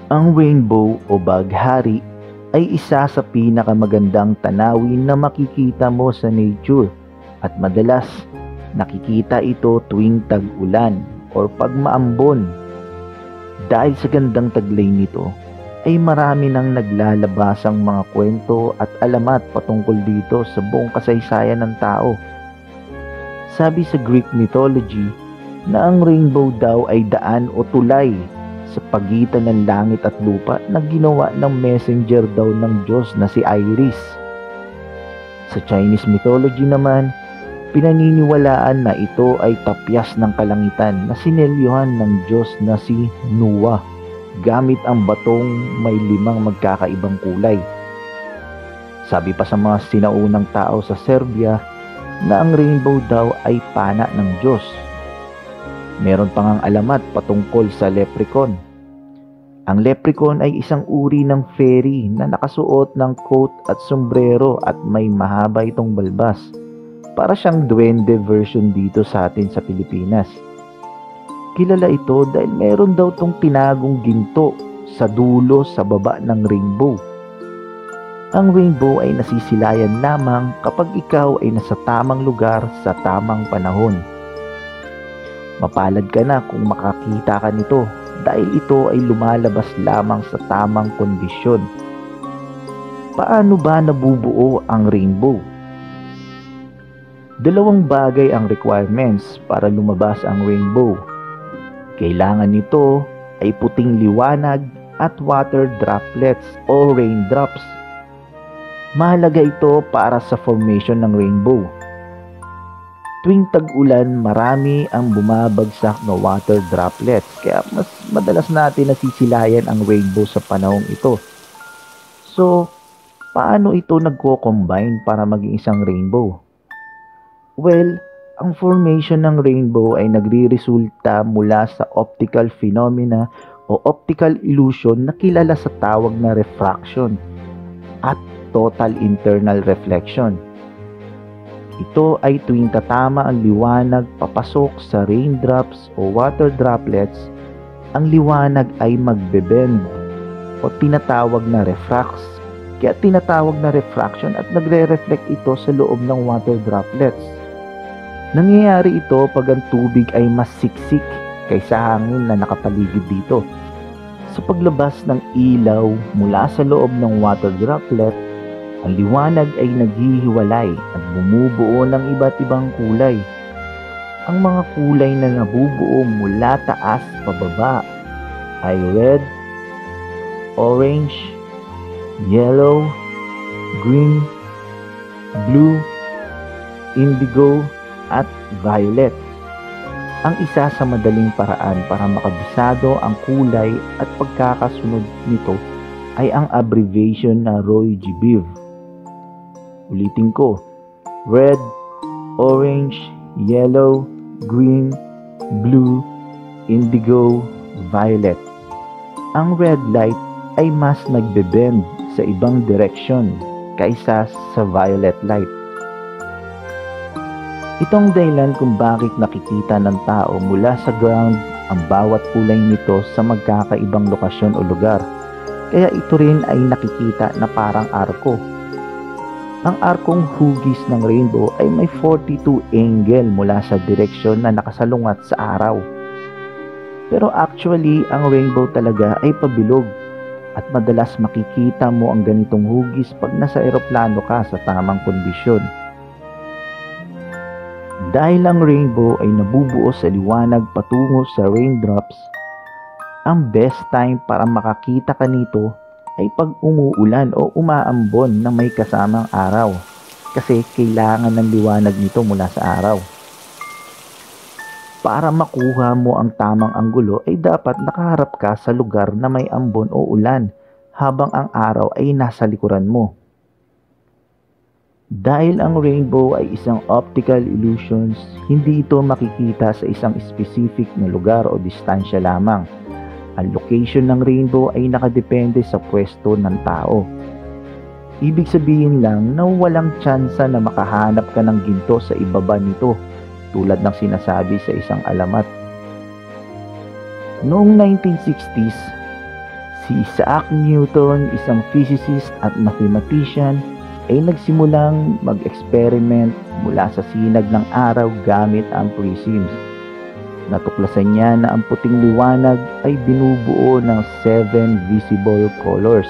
Ang rainbow o baghari ay isa sa pinakamagandang tanawin na makikita mo sa nature at madalas nakikita ito tuwing tag-ulan o pag maambon. Dahil sa gandang taglay nito, ay marami nang naglalabasang mga kwento at alamat patungkol dito sa buong kasaysayan ng tao. Sabi sa Greek mythology na ang rainbow daw ay daan o tulay sa pagitan ng langit at lupa na ginawa ng messenger daw ng Diyos na si Iris. Sa Chinese mythology naman, pinaniniwalaan na ito ay tapyas ng kalangitan na sinelyuhan ng Diyos na si Noah gamit ang batong may 5 magkakaibang kulay. Sabi pa sa mga sinaunang tao sa Serbia na ang rainbow daw ay pana ng Diyos. Meron pang ang alamat patungkol sa leprechaun. Ang leprechaun ay isang uri ng fairy na nakasuot ng coat at sombrero at may mahaba itong balbas. Para siyang duwende version dito sa atin sa Pilipinas. Kilala ito dahil meron daw tong tinagong ginto sa dulo sa baba ng rainbow. Ang rainbow ay nasisilayan lamang kapag ikaw ay nasa tamang lugar sa tamang panahon. Mapalad ka na kung makakita ka nito dahil ito ay lumalabas lamang sa tamang kondisyon. Paano ba nabubuo ang rainbow? 2 bagay ang requirements para lumabas ang rainbow. Kailangan nito ay puting liwanag at water droplets o raindrops. Mahalaga ito para sa formation ng rainbow. Tuwing tag-ulan, marami ang bumabagsak na water droplets kaya mas madalas natin nasisilayan ang rainbow sa panahong ito. So, paano ito nagko-combine para maging isang rainbow? Well, ang formation ng rainbow ay nagre-resulta mula sa optical phenomena o optical illusion na kilala sa tawag na refraction at total internal reflection. Ito ay tuwing tatama ang liwanag papasok sa raindrops o water droplets, ang liwanag ay magbe-bend o tinatawag na refracts. Kaya tinatawag na refraction at nagre-reflect ito sa loob ng water droplets. Nangyayari ito pag ang tubig ay mas siksik kaysa hangin na nakapaligid dito. Sa paglabas ng ilaw mula sa loob ng water droplet, ang liwanag ay naghihiwalay at bumubuo ng iba't ibang kulay. Ang mga kulay na nabubuo mula taas pababa ay red, orange, yellow, green, blue, indigo, at violet. Ang isa sa madaling paraan para makabisado ang kulay at pagkakasunod nito ay ang abbreviation na ROY-G-BIV. Ulitin ko, red, orange, yellow, green, blue, indigo, violet. Ang red light ay mas nagbe-bend sa ibang direksyon kaysa sa violet light. Itong dahilan kung bakit nakikita ng tao mula sa ground ang bawat kulay nito sa magkakaibang lokasyon o lugar. Kaya ito rin ay nakikita na parang arko. Ang arkong hugis ng rainbow ay may 42 angle mula sa direksyon na nakasalungat sa araw. Pero actually, ang rainbow talaga ay pabilog at madalas makikita mo ang ganitong hugis pag nasa eroplano ka sa tamang kondisyon. Dahil ang rainbow ay nabubuo sa liwanag patungo sa raindrops, ang best time para makakita ka nito ay pag umuulan o umaambon na may kasamang araw kasi kailangan ng liwanag nito mula sa araw. Para makuha mo ang tamang anggulo ay dapat nakaharap ka sa lugar na may ambon o ulan habang ang araw ay nasa likuran mo. Dahil ang rainbow ay isang optical illusions, hindi ito makikita sa isang specific na lugar o distansya lamang. Ang location ng rainbow ay nakadepende sa pwesto ng tao. Ibig sabihin lang na walang tsansa na makahanap ka ng ginto sa ibaba nito, tulad ng sinasabi sa isang alamat. Noong 1960s, Si Isaac Newton, isang physicist at mathematician, ay nagsimulang mag-experiment mula sa sinag ng araw gamit ang prisms. Natuklasan niya na ang puting liwanag ay binubuo ng 7 visible colors.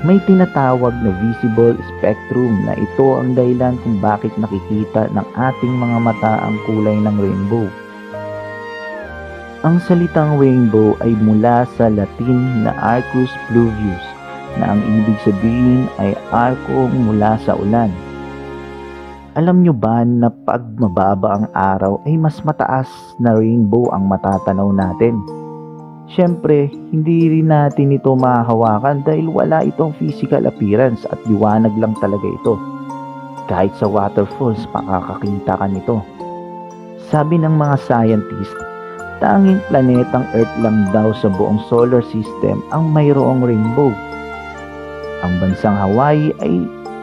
May tinatawag na visible spectrum na ito ang dahilan kung bakit nakikita ng ating mga mata ang kulay ng rainbow. Ang salitang rainbow ay mula sa Latin na arcus pluvius, na ang ibig sabihin ay arko mula sa ulan. Alam nyo ba na pag mababa ang araw ay mas mataas na rainbow ang matatanaw natin? Siyempre, hindi rin natin ito mahahawakan dahil wala itong physical appearance at liwanag lang talaga ito. Kahit sa waterfalls, makakakita ka nito. Sabi ng mga scientist, tanging planetang Earth lang daw sa buong solar system ang mayroong rainbow. Ang bansang Hawaii ay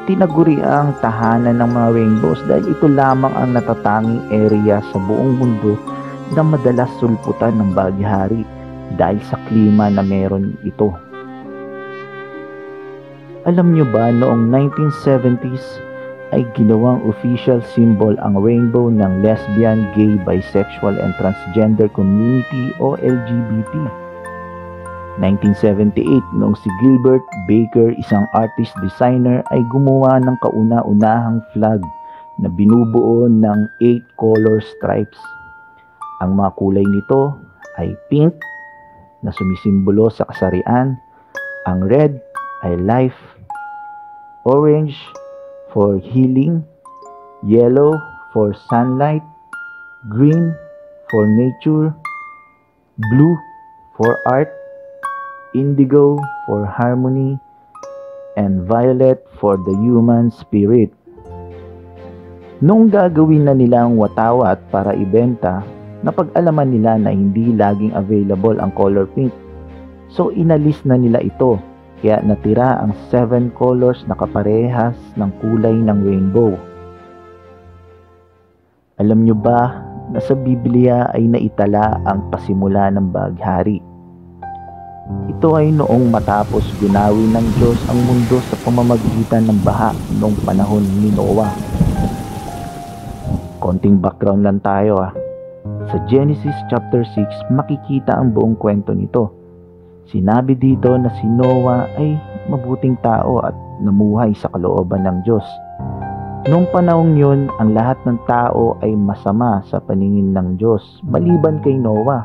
tinaguri ang tahanan ng mga rainbows dahil ito lamang ang natatanging area sa buong mundo na madalas sulputan ng bagyahari dahil sa klima na meron ito. Alam nyo ba noong 1970s ay ginawang official symbol ang rainbow ng lesbian, gay, bisexual, and transgender community o LGBT. 1978 noong si Gilbert Baker, isang artist-designer, ay gumawa ng kauna-unahang flag na binubuo ng 8 color stripes. Ang mga kulay nito ay pink na sumisimbolo sa kasarian, ang red ay life, orange for healing, yellow for sunlight, green for nature, blue for art, indigo for harmony, and violet for the human spirit. Noong gagawin na nila ang watawat para ibenta, napag-alaman nila na hindi laging available ang color pink. So inalis na nila ito, kaya natira ang 7 colors na kaparehas ng kulay ng rainbow. Alam nyo ba na sa Biblia ay naitala ang pasimula ng bagyahari? Ito ay noong matapos gunawin ng Diyos ang mundo sa pamamagitan ng baha noong panahon ni Noah. Konting background lang tayo . Sa Genesis chapter 6, makikita ang buong kwento nito. Sinabi dito na si Noah ay mabuting tao at namuhay sa kalooban ng Diyos. Noong panahong yun, ang lahat ng tao ay masama sa paningin ng Diyos, maliban kay Noah,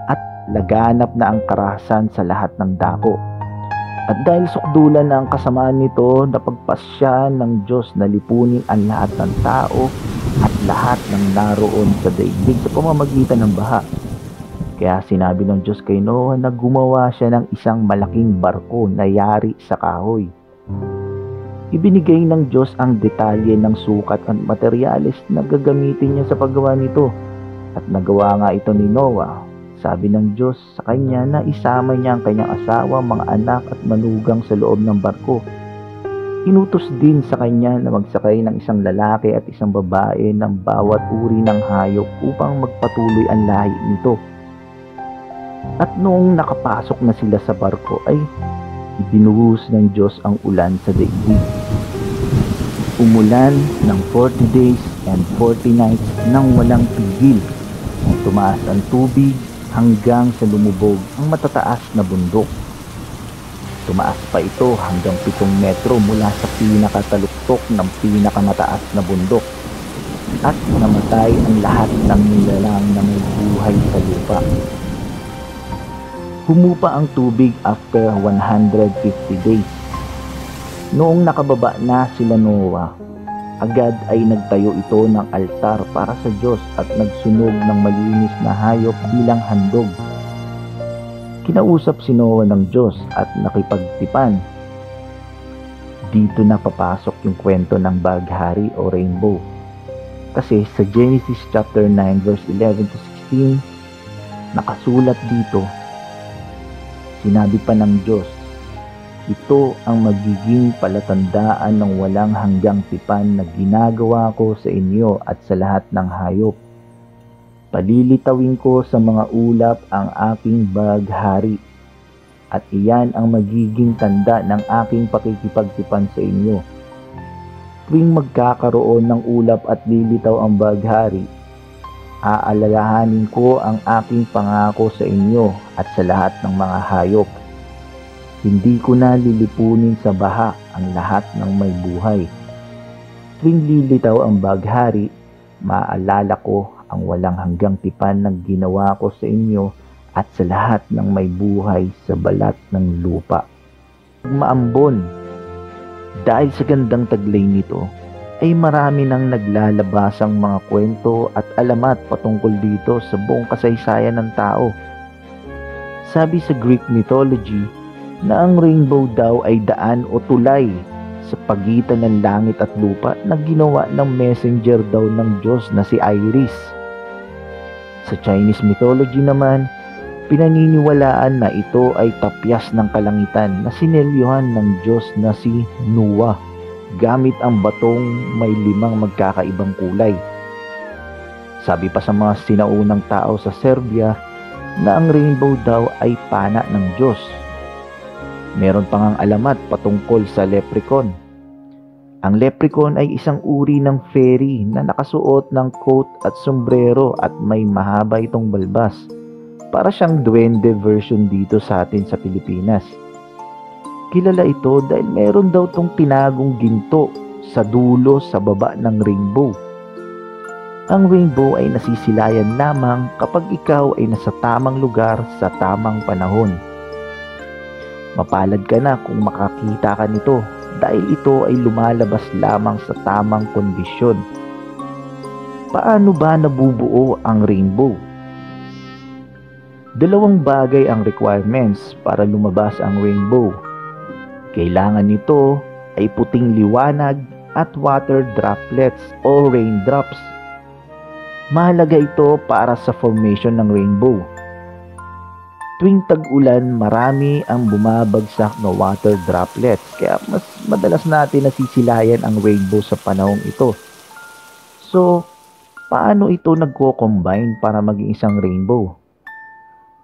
at laganap na ang karahasan sa lahat ng dako. At dahil sukdulan na ang kasamaan nito, napagpasya ng Diyos na lipunin ang lahat ng tao at lahat ng naroon sa daigdig sa pamamagitan ng baha. Kaya sinabi ng Diyos kay Noah na gumawa siya ng isang malaking barko na yari sa kahoy. Ibinigay ng Diyos ang detalye ng sukat at materyales na gagamitin niya sa paggawa nito. At nagawa nga ito ni Noah. Sabi ng Diyos sa kanya na isama niya ang kanyang asawa, mga anak at manugang sa loob ng barko. Inutos din sa kanya na magsakay ng isang lalaki at isang babae ng bawat uri ng hayop upang magpatuloy ang lahi nito. At noong nakapasok na sila sa barko ay ibinuhos ng Diyos ang ulan sa daigdig. Umulan ng 40 days and 40 nights nang walang pigil. Tumaas ang tubig hanggang sa lumubog ang matataas na bundok. Tumaas pa ito hanggang 7 metro mula sa pinakataluktok ng pinakamataas na bundok. At namatay ang lahat ng nilalang na may buhay sa lupa. Humupa ang tubig after 150 days. Noong nakababa na sila Noah, agad ay nagtayo ito ng altar para sa Diyos at nagsunog ng malinis na hayop bilang handog. Kinausap si Noah ng Diyos at nakipagtipan. Dito na papasok yung kwento ng bagyahari o rainbow. Kasi sa Genesis chapter 9 verse 11 to 16, nakasulat dito, sinabi pa ng Diyos, ito ang magiging palatandaan ng walang hanggang tipan na ginagawa ko sa inyo at sa lahat ng hayop. Palilitawin ko sa mga ulap ang aking bagyahari. at iyan ang magiging tanda ng aking pakikipagtipan sa inyo. Tuwing magkakaroon ng ulap at lilitaw ang baghari, aalalahanin ko ang aking pangako sa inyo at sa lahat ng mga hayop. Hindi ko na lilipunin sa baha ang lahat ng may buhay. Tuwing lilitaw ang baghari, maaalala ko ang walang hanggang tipan na ginawa ko sa inyo at sa lahat ng may buhay sa balat ng lupa. Maambon, dahil sa gandang taglay nito, ay marami nang naglalabasang mga kwento at alamat patungkol dito sa buong kasaysayan ng tao. Sabi sa Greek mythology na ang rainbow daw ay daan o tulay sa pagitan ng langit at lupa na ginawa ng messenger daw ng Diyos na si Iris. Sa Chinese mythology naman, pinaniniwalaan na ito ay tapyas ng kalangitan na sinelyuhan ng Diyos na si Noah gamit ang batong may 5 magkakaibang kulay. Sabi pa sa mga sinaunang tao sa Serbia na ang rainbow daw ay pana ng Diyos. Meron pang ang alamat patungkol sa leprechaun. Ang leprechaun ay isang uri ng fairy na nakasuot ng coat at sombrero at may mahaba itong balbas. Para siyang duwende version dito sa atin sa Pilipinas. Kilala ito dahil meron daw tong tinagong ginto sa dulo sa baba ng rainbow. Ang rainbow ay nasisilayan lamang kapag ikaw ay nasa tamang lugar sa tamang panahon. Mapalad ka na kung makakita ka nito dahil ito ay lumalabas lamang sa tamang kondisyon. Paano ba nabubuo ang rainbow? 2 bagay ang requirements para lumabas ang rainbow. Kailangan nito ay puting liwanag at water droplets o raindrops. Mahalaga ito para sa formation ng rainbow. Tuwing tag-ulan, marami ang bumabagsak na water droplets kaya mas madalas natin nasisilayan ang rainbow sa panahong ito. So, paano ito nagko-combine para maging isang rainbow?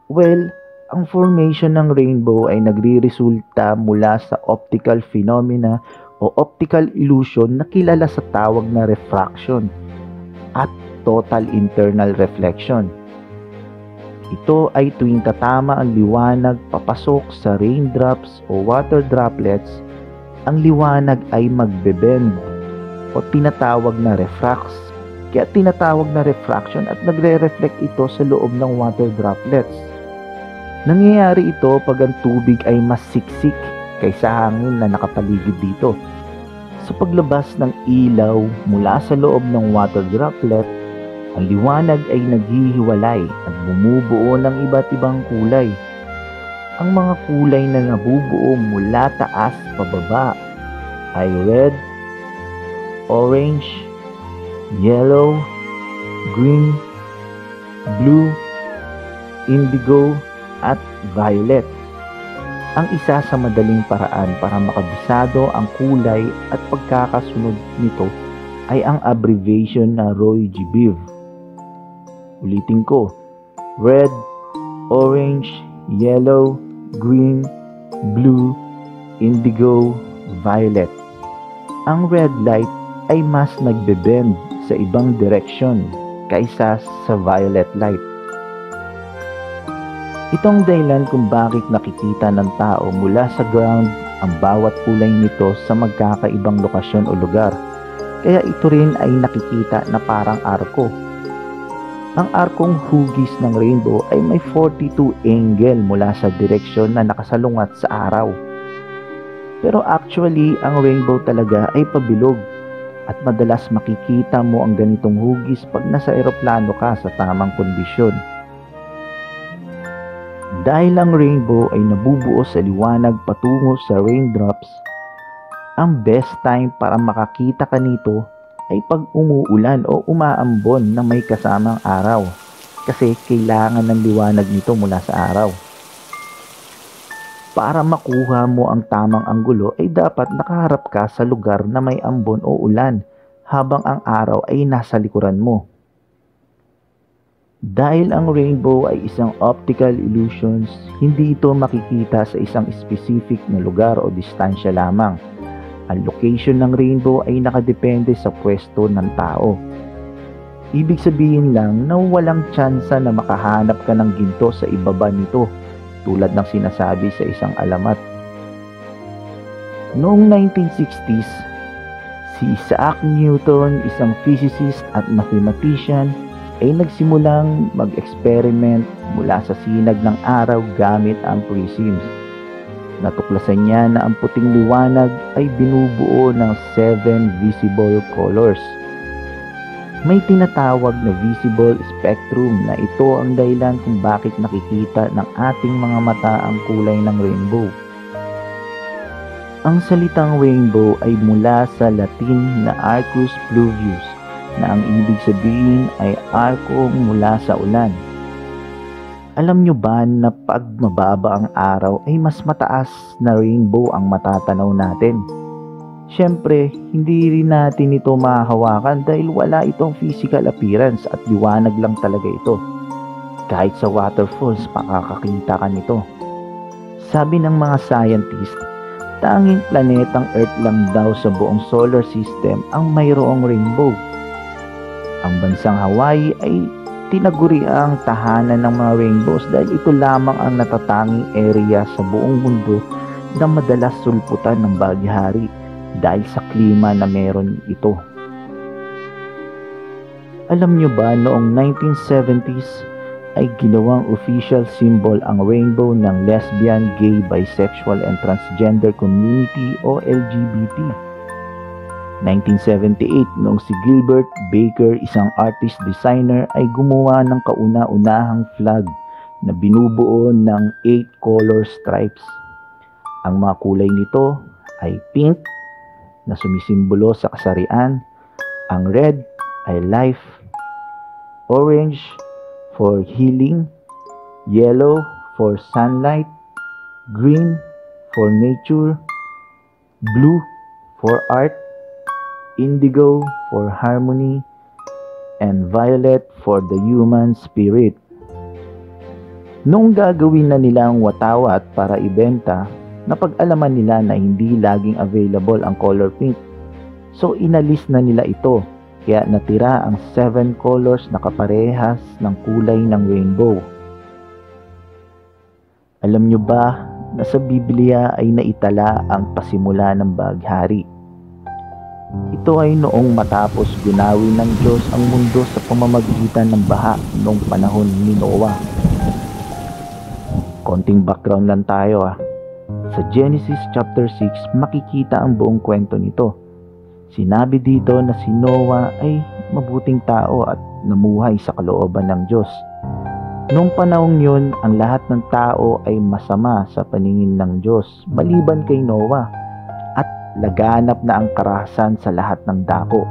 Well, ang formation ng rainbow ay nagre-resulta mula sa optical phenomena o optical illusion na kilala sa tawag na refraction at total internal reflection. Ito ay tuwing tatama ang liwanag papasok sa raindrops o water droplets, ang liwanag ay magbe-bend o tinatawag na refracts. Kaya tinatawag na refraction at nagre-reflect ito sa loob ng water droplets. Nangyayari ito pag ang tubig ay mas siksik kaysa hangin na nakapaligid dito. Sa paglabas ng ilaw mula sa loob ng water droplet, ang liwanag ay naghihiwalay at bumubuo ng iba't ibang kulay. Ang mga kulay na nabubuo mula taas pababa ay red, orange, yellow, green, blue, indigo, at violet. Ang isa sa madaling paraan para makabisado ang kulay at pagkakasunod nito ay ang abbreviation na ROY-G-BIV. Ulitin ko, red, orange, yellow, green, blue, indigo, violet. Ang red light ay mas nagbe-bend sa ibang direksyon kaysa sa violet light. Itong dahilan kung bakit nakikita ng tao mula sa ground ang bawat kulay nito sa magkakaibang lokasyon o lugar. Kaya ito rin ay nakikita na parang arko. Ang arkong hugis ng rainbow ay may 42 angle mula sa direksyon na nakasalungat sa araw. Pero actually, ang rainbow talaga ay pabilog at madalas makikita mo ang ganitong hugis pag nasa eroplano ka sa tamang kondisyon. Dahil ang rainbow ay nabubuo sa liwanag patungo sa raindrops, ang best time para makakita ka nito ay pag umuulan o umaambon na may kasamang araw kasi kailangan ng liwanag nito mula sa araw. Para makuha mo ang tamang anggulo ay dapat nakaharap ka sa lugar na may ambon o ulan habang ang araw ay nasa likuran mo. Dahil ang rainbow ay isang optical illusions, hindi ito makikita sa isang specific na lugar o distansya lamang. Ang location ng rainbow ay nakadepende sa pwesto ng tao. Ibig sabihin lang na walang tsansa na makahanap ka ng ginto sa ibaba nito, tulad ng sinasabi sa isang alamat. Noong 1960s, si Isaac Newton, isang physicist at mathematician, ay nagsimulang mag-experiment mula sa sinag ng araw gamit ang prisms. Natuklasan niya na ang puting liwanag ay binubuo ng 7 visible colors. May tinatawag na visible spectrum na ito ang dahilan kung bakit nakikita ng ating mga mata ang kulay ng rainbow. Ang salitang rainbow ay mula sa Latin na arcus pluvius, na ang ibig sabihin ay arko mula sa ulan. Alam nyo ba na pag mababa ang araw ay mas mataas na rainbow ang matatanaw natin? Siyempre, hindi rin natin ito mahahawakan dahil wala itong physical appearance at liwanag lang talaga ito. Kahit sa waterfalls, makakakita ka nito. Sabi ng mga scientist, tanging planetang Earth lang daw sa buong solar system ang mayroong rainbow. Ang bansang Hawaii ay tinaguri ang tahanan ng mga rainbows dahil ito lamang ang natatanging area sa buong mundo na madalas sulputan ng bagyahari dahil sa klima na meron ito. Alam nyo ba noong 1970s ay ginawang official symbol ang rainbow ng lesbian, gay, bisexual, and transgender community o LGBT. 1978 noong si Gilbert Baker, isang artist-designer, ay gumawa ng kauna-unahang flag na binubuo ng 8 color stripes. Ang mga kulay nito ay pink na sumisimbolo sa kasarian, ang red ay life, orange for healing, yellow for sunlight, green for nature, blue for art, indigo for harmony, and violet for the human spirit. Nung gagawin na nila ang watawat para ibenta, napag-alaman nila na hindi laging available ang color pink. So inalis na nila ito, kaya natira ang 7 colors na kaparehas ng kulay ng rainbow. Alam nyo ba na sa Biblia ay naitala ang pasimula ng bagyahari? Ito ay noong matapos gunawin ng Diyos ang mundo sa pamamagitan ng baha noong panahon ni Noah. Konting background lang tayo . Sa Genesis chapter 6 makikita ang buong kwento nito. Sinabi dito na si Noah ay mabuting tao at namuhay sa kalooban ng Diyos. Noong panahong yun, ang lahat ng tao ay masama sa paningin ng Diyos maliban kay Noah, at laganap na ang karahasan sa lahat ng dako.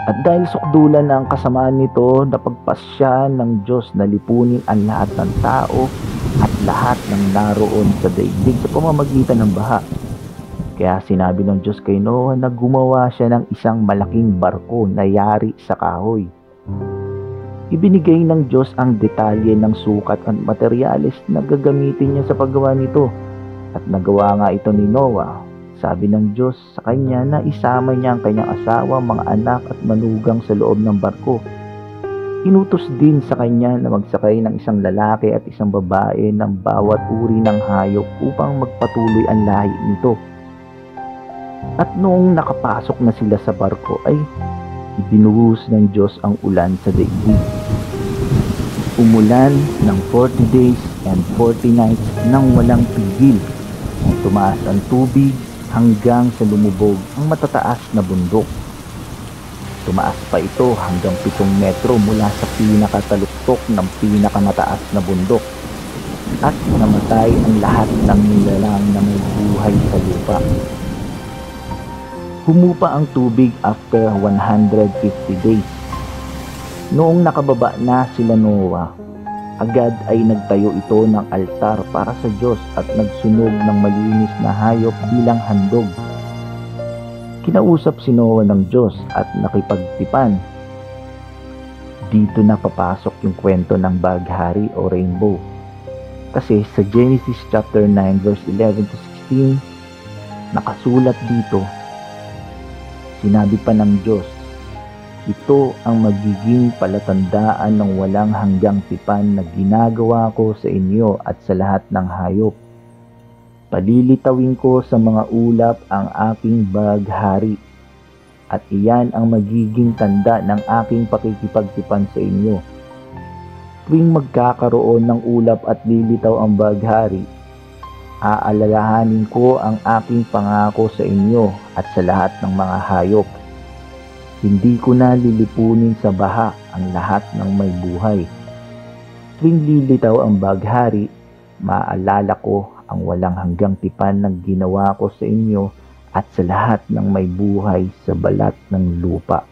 At dahil sukdulan na ang kasamaan nito, napagpasya ng Diyos na lipunin ang lahat ng tao at lahat ng naroon sa daigdig sa pamamagitan ng baha. Kaya sinabi ng Diyos kay Noah na gumawa siya ng isang malaking barko na yari sa kahoy. Ibinigay ng Diyos ang detalye ng sukat at materyales na gagamitin niya sa paggawa nito. At nagawa nga ito ni Noah. Sabi ng Diyos sa kanya na isama niya ang kanyang asawa, mga anak at manugang sa loob ng barko. Inutos din sa kanya na magsakay ng isang lalaki at isang babae ng bawat uri ng hayop upang magpatuloy ang lahi nito. At noong nakapasok na sila sa barko ay ibinuhos ng Diyos ang ulan sa daigdig. Umulan ng 40 days and 40 nights nang walang pigil. Tumaas ang tubig hanggang sa lumubog ang matataas na bundok. Tumaas pa ito hanggang 7 metro mula sa pinakataluktok ng pinakamataas na bundok. At namatay ang lahat ng nilalang na may buhay sa lupa. Humupa ang tubig after 150 days. Noong nakababa na sila Noah, agad ay nagtayo ito ng altar para sa Diyos at nagsunog ng malinis na hayop bilang handog. Kinausap si Noah ng Diyos at nakipagtipan. Dito na papasok yung kwento ng baghari o rainbow. Kasi sa Genesis chapter 9 verse 11 to 16, nakasulat dito, sinabi pa ng Diyos, ito ang magiging palatandaan ng walang hanggang tipan na ginagawa ko sa inyo at sa lahat ng hayop. Palilitawin ko sa mga ulap ang aking baghari, at iyan ang magiging tanda ng aking pakikipagtipan sa inyo. Tuwing magkakaroon ng ulap at lilitaw ang baghari, aalalahanin ko ang aking pangako sa inyo at sa lahat ng mga hayop. Hindi ko na lilipunin sa baha ang lahat ng may buhay. Tuwing lilitaw ang baghari, maaalala ko ang walang hanggang tipan na ginawa ko sa inyo at sa lahat ng may buhay sa balat ng lupa.